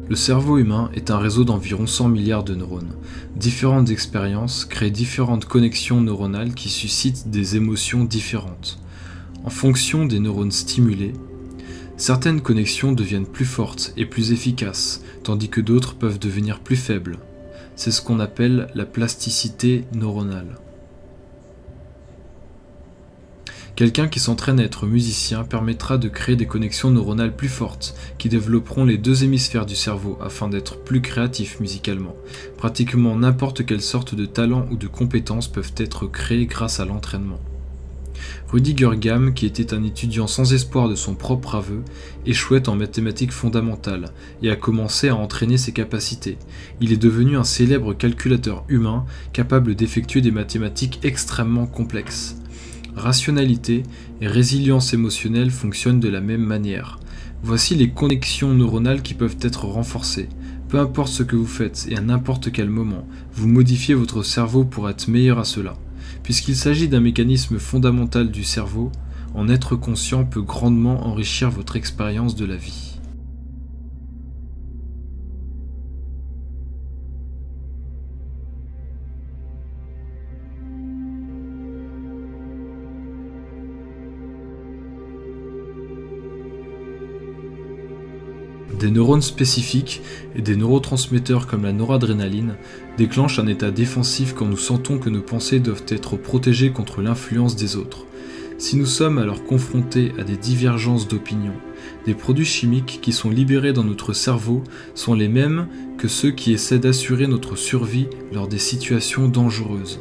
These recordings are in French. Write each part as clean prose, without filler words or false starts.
Le cerveau humain est un réseau d'environ 100 milliards de neurones. Différentes expériences créent différentes connexions neuronales qui suscitent des émotions différentes. En fonction des neurones stimulés, certaines connexions deviennent plus fortes et plus efficaces, tandis que d'autres peuvent devenir plus faibles. C'est ce qu'on appelle la plasticité neuronale. Quelqu'un qui s'entraîne à être musicien permettra de créer des connexions neuronales plus fortes, qui développeront les deux hémisphères du cerveau afin d'être plus créatif musicalement. Pratiquement n'importe quelle sorte de talent ou de compétences peuvent être créées grâce à l'entraînement. Rüdiger Gamm, qui était un étudiant sans espoir de son propre aveu, échouait en mathématiques fondamentales et a commencé à entraîner ses capacités. Il est devenu un célèbre calculateur humain capable d'effectuer des mathématiques extrêmement complexes. Rationalité et résilience émotionnelle fonctionnent de la même manière. Voici les connexions neuronales qui peuvent être renforcées. Peu importe ce que vous faites et à n'importe quel moment, vous modifiez votre cerveau pour être meilleur à cela. Puisqu'il s'agit d'un mécanisme fondamental du cerveau, en être conscient peut grandement enrichir votre expérience de la vie. Des neurones spécifiques et des neurotransmetteurs comme la noradrénaline déclenchent un état défensif quand nous sentons que nos pensées doivent être protégées contre l'influence des autres. Si nous sommes alors confrontés à des divergences d'opinion, des produits chimiques qui sont libérés dans notre cerveau sont les mêmes que ceux qui essaient d'assurer notre survie lors des situations dangereuses.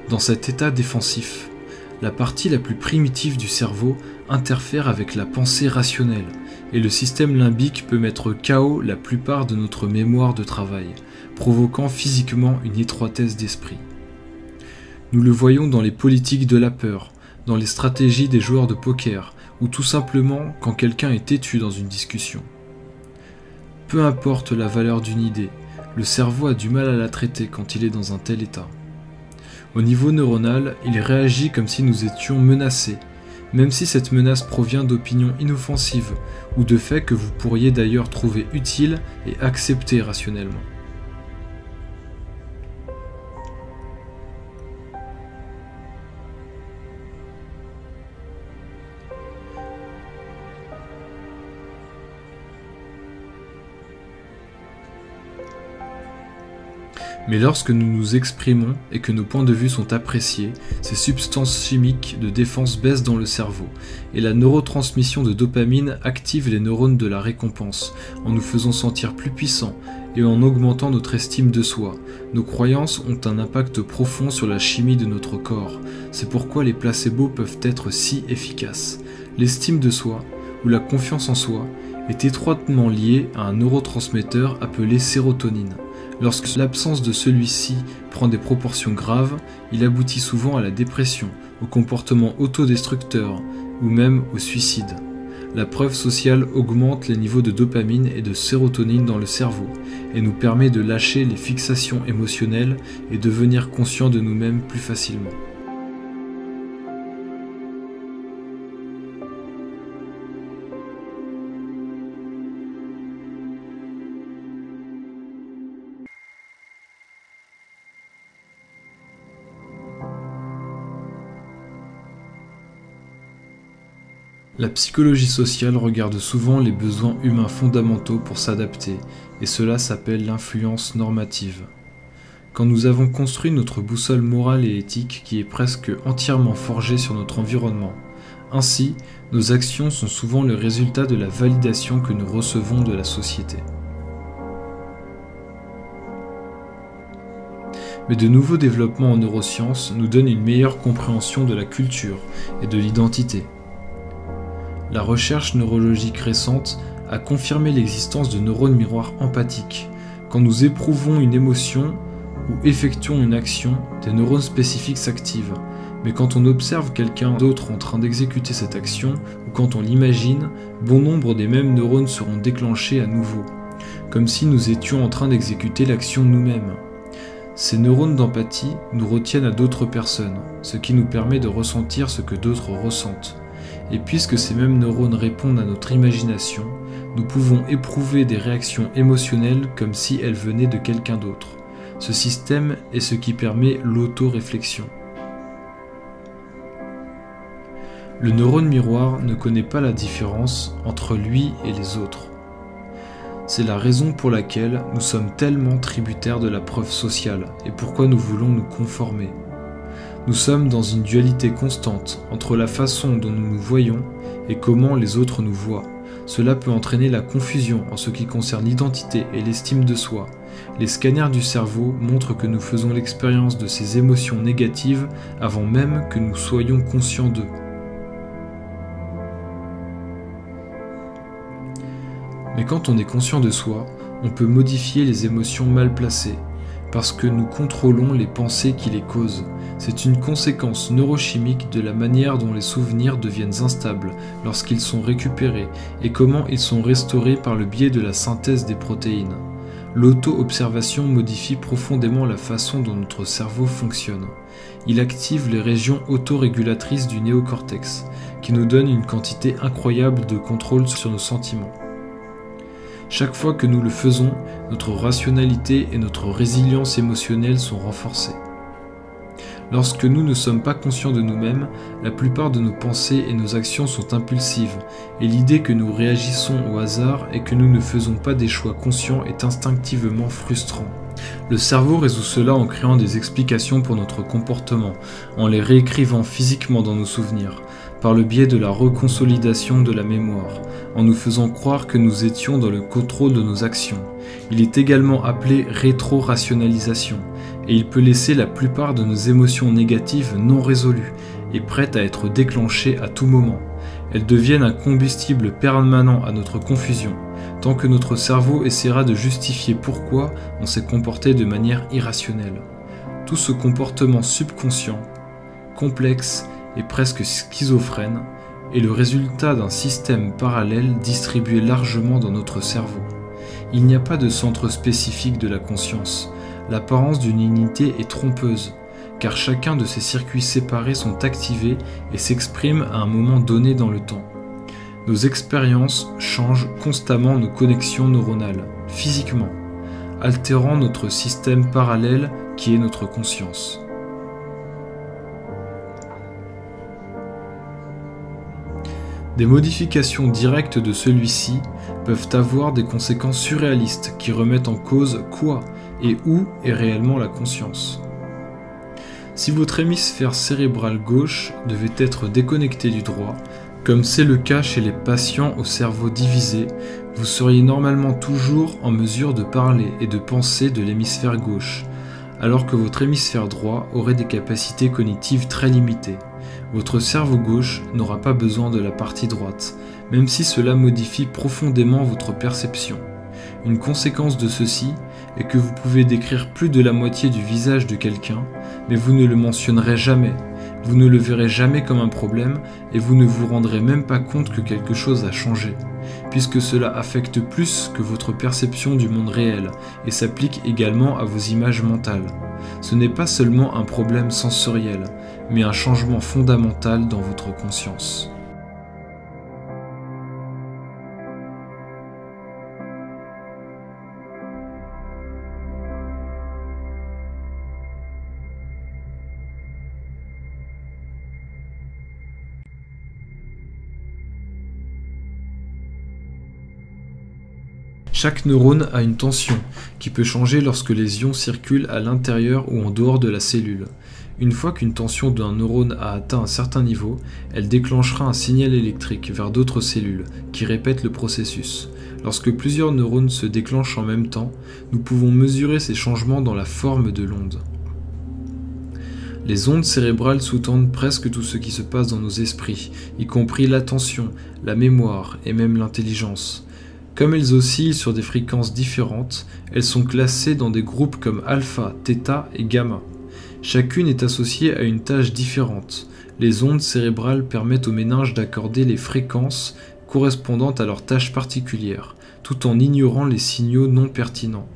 Dans cet état défensif, la partie la plus primitive du cerveau interfère avec la pensée rationnelle, et le système limbique peut mettre KO la plupart de notre mémoire de travail, provoquant physiquement une étroitesse d'esprit. Nous le voyons dans les politiques de la peur, dans les stratégies des joueurs de poker, ou tout simplement quand quelqu'un est têtu dans une discussion. Peu importe la valeur d'une idée, le cerveau a du mal à la traiter quand il est dans un tel état. Au niveau neuronal, il réagit comme si nous étions menacés, même si cette menace provient d'opinions inoffensives ou de faits que vous pourriez d'ailleurs trouver utiles et accepter rationnellement. Mais lorsque nous nous exprimons et que nos points de vue sont appréciés, ces substances chimiques de défense baissent dans le cerveau, et la neurotransmission de dopamine active les neurones de la récompense, en nous faisant sentir plus puissants et en augmentant notre estime de soi. Nos croyances ont un impact profond sur la chimie de notre corps, c'est pourquoi les placebos peuvent être si efficaces. L'estime de soi, ou la confiance en soi, est étroitement liée à un neurotransmetteur appelé sérotonine. Lorsque l'absence de celui-ci prend des proportions graves, il aboutit souvent à la dépression, au comportement autodestructeur ou même au suicide. La preuve sociale augmente les niveaux de dopamine et de sérotonine dans le cerveau et nous permet de lâcher les fixations émotionnelles et devenir conscient de nous-mêmes plus facilement. La psychologie sociale regarde souvent les besoins humains fondamentaux pour s'adapter, et cela s'appelle l'influence normative. Quand nous avons construit notre boussole morale et éthique qui est presque entièrement forgée sur notre environnement, ainsi, nos actions sont souvent le résultat de la validation que nous recevons de la société. Mais de nouveaux développements en neurosciences nous donnent une meilleure compréhension de la culture et de l'identité. La recherche neurologique récente a confirmé l'existence de neurones miroirs empathiques. Quand nous éprouvons une émotion ou effectuons une action, des neurones spécifiques s'activent. Mais quand on observe quelqu'un d'autre en train d'exécuter cette action, ou quand on l'imagine, bon nombre des mêmes neurones seront déclenchés à nouveau, comme si nous étions en train d'exécuter l'action nous-mêmes. Ces neurones d'empathie nous retiennent à d'autres personnes, ce qui nous permet de ressentir ce que d'autres ressentent. Et puisque ces mêmes neurones répondent à notre imagination, nous pouvons éprouver des réactions émotionnelles comme si elles venaient de quelqu'un d'autre. Ce système est ce qui permet l'auto-réflexion. Le neurone miroir ne connaît pas la différence entre lui et les autres. C'est la raison pour laquelle nous sommes tellement tributaires de la preuve sociale et pourquoi nous voulons nous conformer. Nous sommes dans une dualité constante entre la façon dont nous nous voyons et comment les autres nous voient. Cela peut entraîner la confusion en ce qui concerne l'identité et l'estime de soi. Les scanners du cerveau montrent que nous faisons l'expérience de ces émotions négatives avant même que nous soyons conscients d'eux. Mais quand on est conscient de soi, on peut modifier les émotions mal placées, parce que nous contrôlons les pensées qui les causent. C'est une conséquence neurochimique de la manière dont les souvenirs deviennent instables lorsqu'ils sont récupérés et comment ils sont restaurés par le biais de la synthèse des protéines. L'auto-observation modifie profondément la façon dont notre cerveau fonctionne. Il active les régions autorégulatrices du néocortex, qui nous donnent une quantité incroyable de contrôle sur nos sentiments. Chaque fois que nous le faisons, notre rationalité et notre résilience émotionnelle sont renforcées. Lorsque nous ne sommes pas conscients de nous-mêmes, la plupart de nos pensées et nos actions sont impulsives, et l'idée que nous réagissons au hasard et que nous ne faisons pas des choix conscients est instinctivement frustrant. Le cerveau résout cela en créant des explications pour notre comportement, en les réécrivant physiquement dans nos souvenirs, par le biais de la reconsolidation de la mémoire, en nous faisant croire que nous étions dans le contrôle de nos actions. Il est également appelé rétro-rationalisation, et il peut laisser la plupart de nos émotions négatives non résolues et prêtes à être déclenchées à tout moment. Elles deviennent un combustible permanent à notre confusion, tant que notre cerveau essaiera de justifier pourquoi on s'est comporté de manière irrationnelle. Tout ce comportement subconscient, complexe et presque schizophrène, est le résultat d'un système parallèle distribué largement dans notre cerveau. Il n'y a pas de centre spécifique de la conscience. L'apparence d'une unité est trompeuse, car chacun de ces circuits séparés sont activés et s'expriment à un moment donné dans le temps. Nos expériences changent constamment nos connexions neuronales, physiquement, altérant notre système parallèle qui est notre conscience. Des modifications directes de celui-ci peuvent avoir des conséquences surréalistes qui remettent en cause quoi et où est réellement la conscience. Si votre hémisphère cérébral gauche devait être déconnecté du droit, comme c'est le cas chez les patients au cerveau divisé, vous seriez normalement toujours en mesure de parler et de penser de l'hémisphère gauche, alors que votre hémisphère droit aurait des capacités cognitives très limitées. Votre cerveau gauche n'aura pas besoin de la partie droite, même si cela modifie profondément votre perception. Une conséquence de ceci est que vous pouvez décrire plus de la moitié du visage de quelqu'un, mais vous ne le mentionnerez jamais, vous ne le verrez jamais comme un problème et vous ne vous rendrez même pas compte que quelque chose a changé, puisque cela affecte plus que votre perception du monde réel et s'applique également à vos images mentales. Ce n'est pas seulement un problème sensoriel, mais un changement fondamental dans votre conscience. Chaque neurone a une tension, qui peut changer lorsque les ions circulent à l'intérieur ou en dehors de la cellule. Une fois qu'une tension d'un neurone a atteint un certain niveau, elle déclenchera un signal électrique vers d'autres cellules, qui répètent le processus. Lorsque plusieurs neurones se déclenchent en même temps, nous pouvons mesurer ces changements dans la forme de l'onde. Les ondes cérébrales sous-tendent presque tout ce qui se passe dans nos esprits, y compris l'attention, la mémoire et même l'intelligence. Comme elles oscillent sur des fréquences différentes, elles sont classées dans des groupes comme alpha, θ et gamma. Chacune est associée à une tâche différente. Les ondes cérébrales permettent au méninge d'accorder les fréquences correspondantes à leur tâche particulière, tout en ignorant les signaux non pertinents.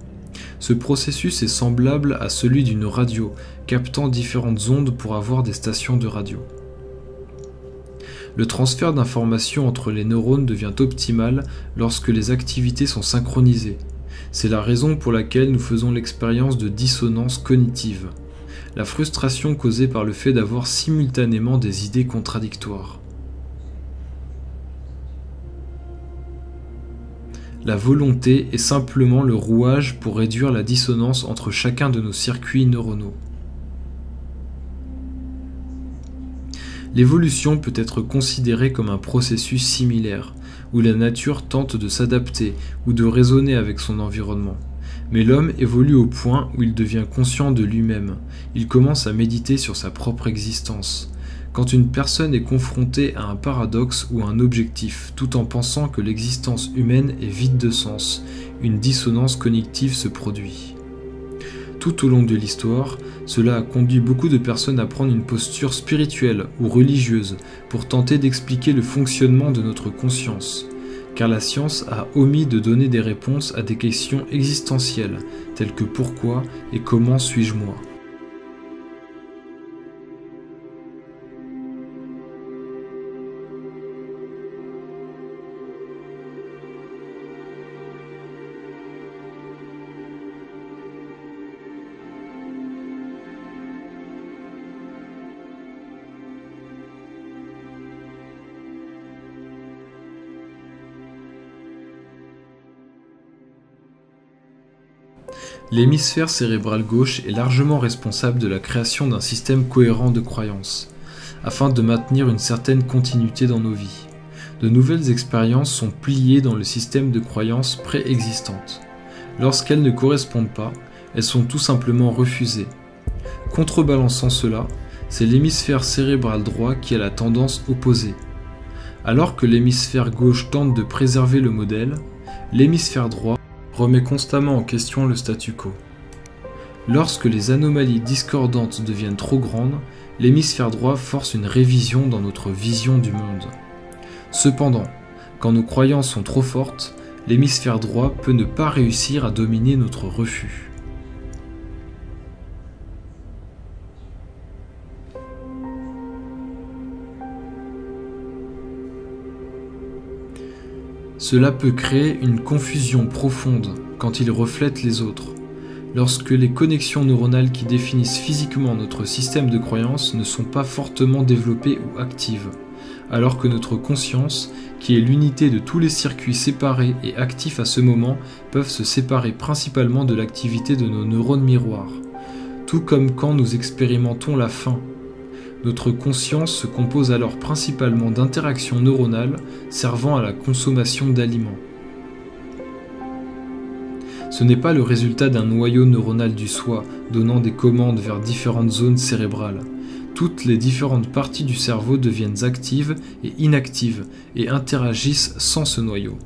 Ce processus est semblable à celui d'une radio, captant différentes ondes pour avoir des stations de radio. Le transfert d'informations entre les neurones devient optimal lorsque les activités sont synchronisées. C'est la raison pour laquelle nous faisons l'expérience de dissonance cognitive, la frustration causée par le fait d'avoir simultanément des idées contradictoires. La volonté est simplement le rouage pour réduire la dissonance entre chacun de nos circuits neuronaux. L'évolution peut être considérée comme un processus similaire, où la nature tente de s'adapter ou de raisonner avec son environnement. Mais l'homme évolue au point où il devient conscient de lui-même, il commence à méditer sur sa propre existence. Quand une personne est confrontée à un paradoxe ou un objectif, tout en pensant que l'existence humaine est vide de sens, une dissonance cognitive se produit. Tout au long de l'histoire, cela a conduit beaucoup de personnes à prendre une posture spirituelle ou religieuse pour tenter d'expliquer le fonctionnement de notre conscience, car la science a omis de donner des réponses à des questions existentielles, telles que pourquoi et comment suis-je moi ? L'hémisphère cérébral gauche est largement responsable de la création d'un système cohérent de croyances, afin de maintenir une certaine continuité dans nos vies. De nouvelles expériences sont pliées dans le système de croyances préexistantes. Lorsqu'elles ne correspondent pas, elles sont tout simplement refusées. Contrebalançant cela, c'est l'hémisphère cérébral droit qui a la tendance opposée. Alors que l'hémisphère gauche tente de préserver le modèle, l'hémisphère droit remet constamment en question le statu quo. Lorsque les anomalies discordantes deviennent trop grandes, l'hémisphère droit force une révision dans notre vision du monde. Cependant, quand nos croyances sont trop fortes, l'hémisphère droit peut ne pas réussir à dominer notre refus. Cela peut créer une confusion profonde quand il reflète les autres, lorsque les connexions neuronales qui définissent physiquement notre système de croyances ne sont pas fortement développées ou actives, alors que notre conscience, qui est l'unité de tous les circuits séparés et actifs à ce moment, peuvent se séparer principalement de l'activité de nos neurones miroirs. Tout comme quand nous expérimentons la faim. Notre conscience se compose alors principalement d'interactions neuronales servant à la consommation d'aliments. Ce n'est pas le résultat d'un noyau neuronal du soi donnant des commandes vers différentes zones cérébrales. Toutes les différentes parties du cerveau deviennent actives et inactives et interagissent sans ce noyau.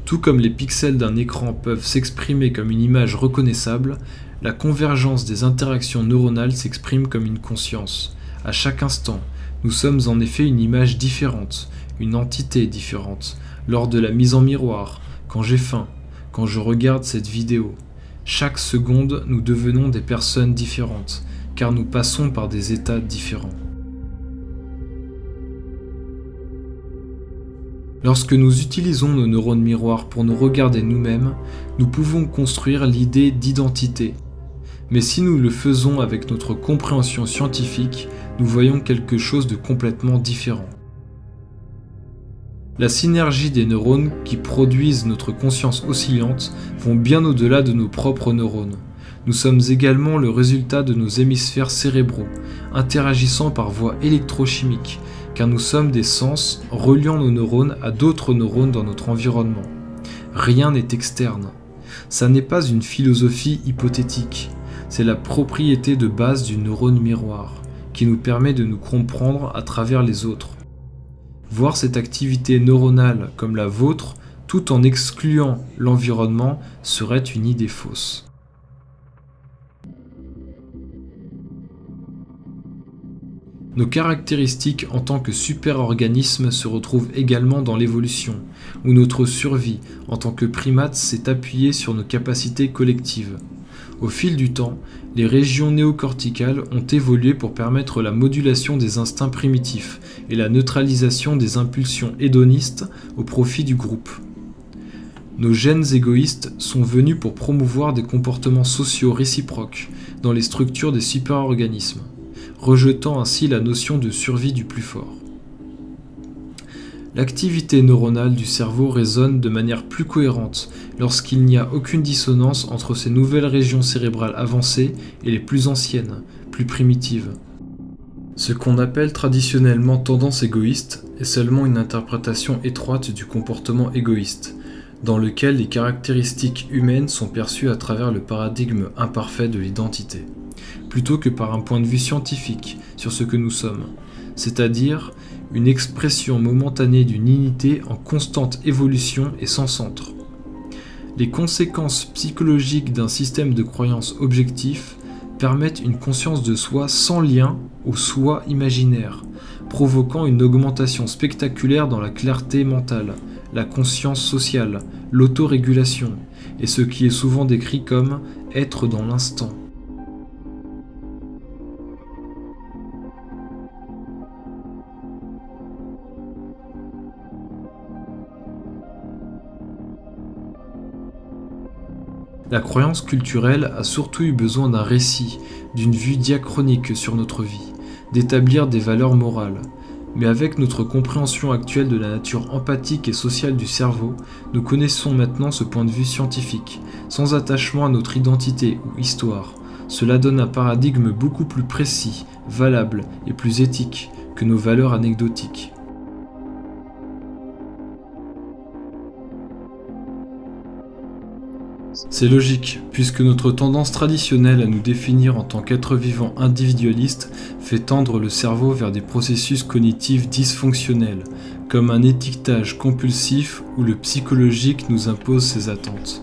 Tout comme les pixels d'un écran peuvent s'exprimer comme une image reconnaissable, la convergence des interactions neuronales s'exprime comme une conscience. À chaque instant, nous sommes en effet une image différente, une entité différente, lors de la mise en miroir, quand j'ai faim, quand je regarde cette vidéo. Chaque seconde, nous devenons des personnes différentes, car nous passons par des états différents. Lorsque nous utilisons nos neurones miroirs pour nous regarder nous-mêmes, nous pouvons construire l'idée d'identité. Mais si nous le faisons avec notre compréhension scientifique, nous voyons quelque chose de complètement différent. La synergie des neurones qui produisent notre conscience oscillante vont bien au-delà de nos propres neurones. Nous sommes également le résultat de nos hémisphères cérébraux, interagissant par voie électrochimique, car nous sommes des sens reliant nos neurones à d'autres neurones dans notre environnement. Rien n'est externe. Ça n'est pas une philosophie hypothétique, c'est la propriété de base du neurone miroir, qui nous permet de nous comprendre à travers les autres. Voir cette activité neuronale comme la vôtre, tout en excluant l'environnement, serait une idée fausse. Nos caractéristiques en tant que super-organismes se retrouvent également dans l'évolution, où notre survie en tant que primates s'est appuyée sur nos capacités collectives. Au fil du temps, les régions néocorticales ont évolué pour permettre la modulation des instincts primitifs et la neutralisation des impulsions hédonistes au profit du groupe. Nos gènes égoïstes sont venus pour promouvoir des comportements sociaux réciproques dans les structures des superorganismes, rejetant ainsi la notion de survie du plus fort. L'activité neuronale du cerveau résonne de manière plus cohérente lorsqu'il n'y a aucune dissonance entre ces nouvelles régions cérébrales avancées et les plus anciennes, plus primitives. Ce qu'on appelle traditionnellement tendance égoïste est seulement une interprétation étroite du comportement égoïste, dans lequel les caractéristiques humaines sont perçues à travers le paradigme imparfait de l'identité, plutôt que par un point de vue scientifique sur ce que nous sommes, c'est-à-dire une expression momentanée d'une unité en constante évolution et sans centre. Les conséquences psychologiques d'un système de croyances objectif permettent une conscience de soi sans lien au soi imaginaire, provoquant une augmentation spectaculaire dans la clarté mentale, la conscience sociale, l'autorégulation, et ce qui est souvent décrit comme « être dans l'instant ». La croyance culturelle a surtout eu besoin d'un récit, d'une vue diachronique sur notre vie, d'établir des valeurs morales. Mais avec notre compréhension actuelle de la nature empathique et sociale du cerveau, nous connaissons maintenant ce point de vue scientifique, sans attachement à notre identité ou histoire. Cela donne un paradigme beaucoup plus précis, valable et plus éthique que nos valeurs anecdotiques. C'est logique, puisque notre tendance traditionnelle à nous définir en tant qu'être vivant individualiste fait tendre le cerveau vers des processus cognitifs dysfonctionnels, comme un étiquetage compulsif où le psychologique nous impose ses attentes.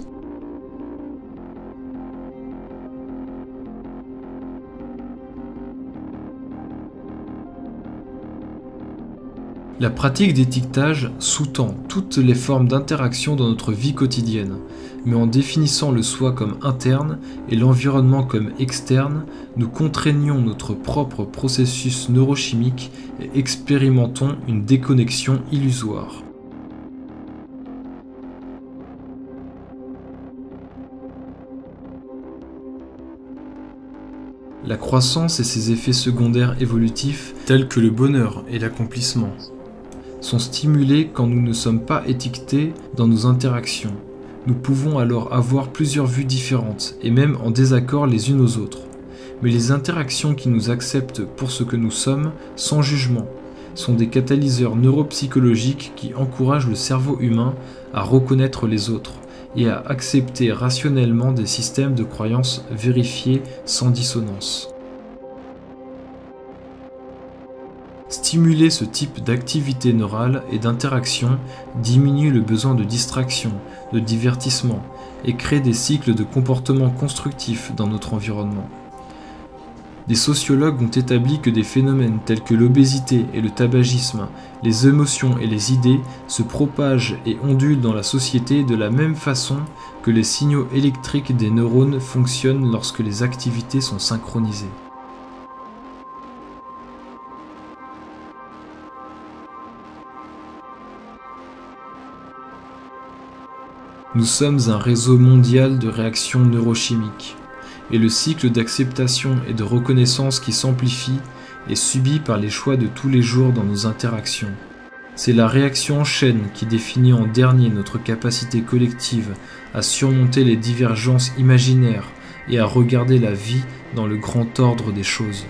La pratique d'étiquetage sous-tend toutes les formes d'interaction dans notre vie quotidienne, mais en définissant le soi comme interne et l'environnement comme externe, nous contraignons notre propre processus neurochimique et expérimentons une déconnexion illusoire. La croissance et ses effets secondaires évolutifs, tels que le bonheur et l'accomplissement, sont stimulés quand nous ne sommes pas étiquetés dans nos interactions. Nous pouvons alors avoir plusieurs vues différentes et même en désaccord les unes aux autres. Mais les interactions qui nous acceptent pour ce que nous sommes, sans jugement, sont des catalyseurs neuropsychologiques qui encouragent le cerveau humain à reconnaître les autres et à accepter rationnellement des systèmes de croyances vérifiés sans dissonance. Stimuler ce type d'activité neurale et d'interaction diminue le besoin de distraction, de divertissement et crée des cycles de comportement constructifs dans notre environnement. Des sociologues ont établi que des phénomènes tels que l'obésité et le tabagisme, les émotions et les idées se propagent et ondulent dans la société de la même façon que les signaux électriques des neurones fonctionnent lorsque les activités sont synchronisées. Nous sommes un réseau mondial de réactions neurochimiques, et le cycle d'acceptation et de reconnaissance qui s'amplifie est subi par les choix de tous les jours dans nos interactions. C'est la réaction en chaîne qui définit en dernier notre capacité collective à surmonter les divergences imaginaires et à regarder la vie dans le grand ordre des choses.